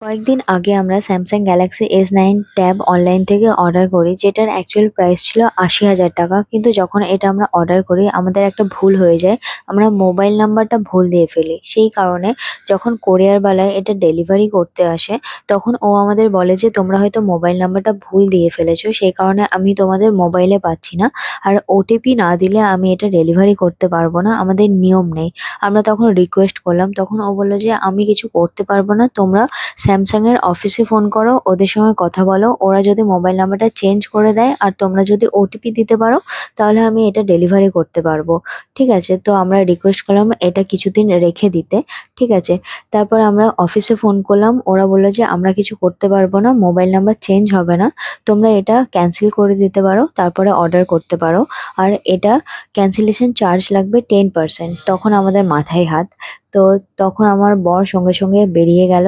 কয়েকদিন আগে আমরা Samsung Galaxy S9 tab online থেকে অর্ডার করি, যেটার অ্যাকচুয়াল প্রাইস ছিল ৮০,০০০ টাকা। কিন্তু যখন এটা আমরা অর্ডার করি আমাদের একটা ভুল হয়ে যায়, আমরা মোবাইল নাম্বারটা ভুল দিয়ে ফেলি। সেই কারণে যখন কোরিয়ারওয়ালা এটা ডেলিভারি করতে আসে তখন ও আমাদের বলে যে তোমরা হয়তো মোবাইল নাম্বারটা ভুল দিয়ে ফেলেছো, সেই কারণে আমি তোমাদের মোবাইলে পাচ্ছি না, আর ওটিপি না দিলে আমি এটা ডেলিভারি করতে পারবো না, আমাদের নিয়ম নেই। আমরা তখন রিকোয়েস্ট করলাম, তখন ও বললো যে আমি কিছু করতে পারবো না, তোমরা স্যামসাং এর অফিসে ফোন করো, ওদের সঙ্গে কথা বলো, ওরা যদি মোবাইল নাম্বারটা চেঞ্জ করে দেয় আর তোমরা যদি ওটিপি দিতে পারো তাহলে আমি এটা ডেলিভারি করতে পারবো। ঠিক আছে, তো আমরা রিকোয়েস্ট করলাম এটা কিছুদিন রেখে দিতে। ঠিক আছে, তারপর আমরা অফিসে ফোন করলাম, ওরা বললো যে আমরা কিছু করতে পারবো না, মোবাইল নাম্বার চেঞ্জ হবে না, তোমরা এটা ক্যান্সেল করে দিতে পারো, তারপরে অর্ডার করতে পারো, আর এটা ক্যান্সেলেশন চার্জ লাগবে 10%। তখন আমাদের মাথায় হাত। তো তখন আমার বর সঙ্গে সঙ্গে বেরিয়ে গেল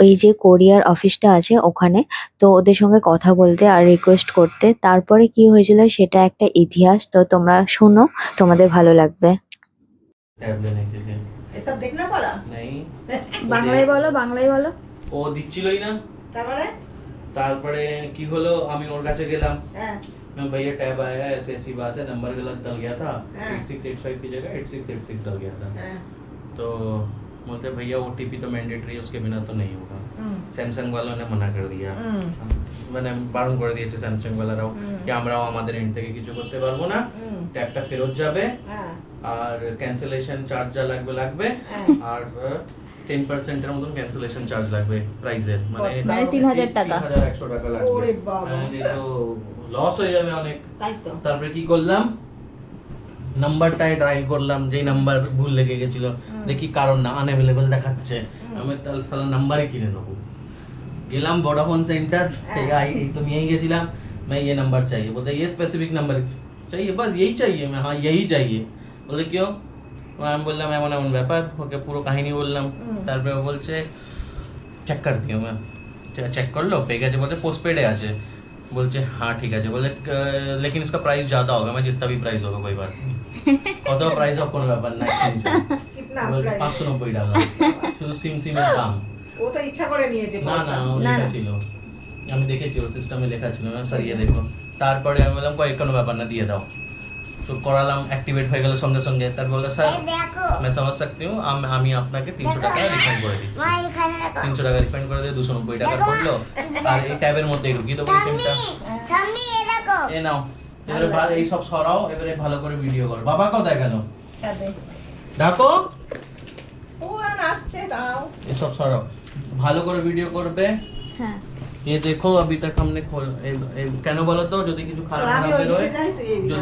ওই যে কোরিয়ার অফিসটা আছে ওখানে, তো ওদের সঙ্গে কথা বলতে আর রিকোয়েস্ট করতে। তারপরে কি হয়েছিল সেটা একটা ইতিহাস, তো তোমরা শোনো, তোমাদের ভালো লাগবে। ট্যাব लेने के लिए এসব দেখনা পড়া नहीं বাংলায় বলো, বাংলায় বলো। ও দিচ্ছিলই না। তারপরে তারপরে কি হলো, আমি ওর কাছে গেলাম, হ্যাঁ मैं भैया टैब आया है, ऐसी ऐसी बात है, नंबर गलत डल गया था, हाँ। 8685 की जगह 8686 डल गया था। হ্যাঁ तो बोलते भैया ओटीपी तो मैंडेटरी है, उसके बिना तो नहीं होगा। হুম सैमसंग वालों ने मना कर दिया, হুম মানে বারণ করে দিয়েছে স্যামসাং ওয়ালারাও হুম। কি আমরাও আমাদের এন্ড থেকে কিছু করতে পারবো না, হুম ট্যাবটা ফেরত যাবে, হ্যাঁ আর ক্যান্সেলেশন চার্জ যা লাগবে লাগবে, হ্যাঁ। আর 10% এর মতন ক্যান্সেলেশন চার্জ লাগবে প্রাইজের, মানে মানে ৩০০০ টাকা। ৩,১০০ টাকা লাগবে। ওরে বাবা। হ্যাঁ, এই তো লস হয়ে যাবে অনেক। তাই তো তারপরে কি করলাম, নাম্বারটাই ডায়াল করলাম, যেই নাম্বার ভুল লেগে গেছিল, দেখি কারণ না আনঅ্যাভেলেবল দেখাচ্ছে, আমি তাহলে সালা নাম্বারই কিনে নেবো। গেলাম वोडाफोन सेंटर, এই তো নিয়ে গেছিলাম, मैं ये नंबर चाहिए, बोलते ये स्पेसिफिक नंबर चाहिए, बस यही चाहिए, मैं हाँ यही चाहिए, बोलते क्यों, আমি বললাম এমন এমন ব্যাপার, ওকে পুরো কাহিনী বললাম। তারপরে ও বলছে চেক कर दिया, मैं চেক করলো পেয়ে গেছে, বলতে পোস্টপেডে আছে, বলছে হ্যাঁ ঠিক আছে, বলে लेकिन इसका प्राइस ज्यादा होगा, मैं जितना भी प्राइस होगा कोई बात नहीं, কত প্রাইস হোক কোনো ব্যাপার না, কিতনা বলছে প্রাইস? 590 টাকা, শুধু সিমের দাম। ও তো ইচ্ছা করে নিয়েছে না না ও লেখা ছিল, আমি দেখেছি ওর সিস্টেমে লেখা ছিল, স্যার ইয়ে দেখো। তারপরে আমি বললাম কোনো ব্যাপার না দিয়ে দাও, তো করালাম, অ্যাক্টিভেট হয়ে গেল সঙ্গে সঙ্গে। তারপর বললো স্যার मैं समझ सकती हूँ, আমি আপনাকে 300 টাকা রিফান্ড করে দিচ্ছি। 300 টাকা রিফান্ড করে দিয়ে 290 টাকা পড়লো, আর এই ট্যাবের মধ্যেই ঢুকি তো সিমটা এ নাও, এবারে এই সব সরাও, এবারে ভালো করে ভিডিও করো। বাবা কোথায় গেল, কাঁদে ডাকো, ও আসছে দাও এসব সরাও, ভালো করে ভিডিও করবে। হ্যাঁ, ये देखो अभी तक हमने खोल কেন বলো তো, যদি কিছু খারাপ আমি খারাপ ওই বেরোয়, দিকে যাই তো এই যদি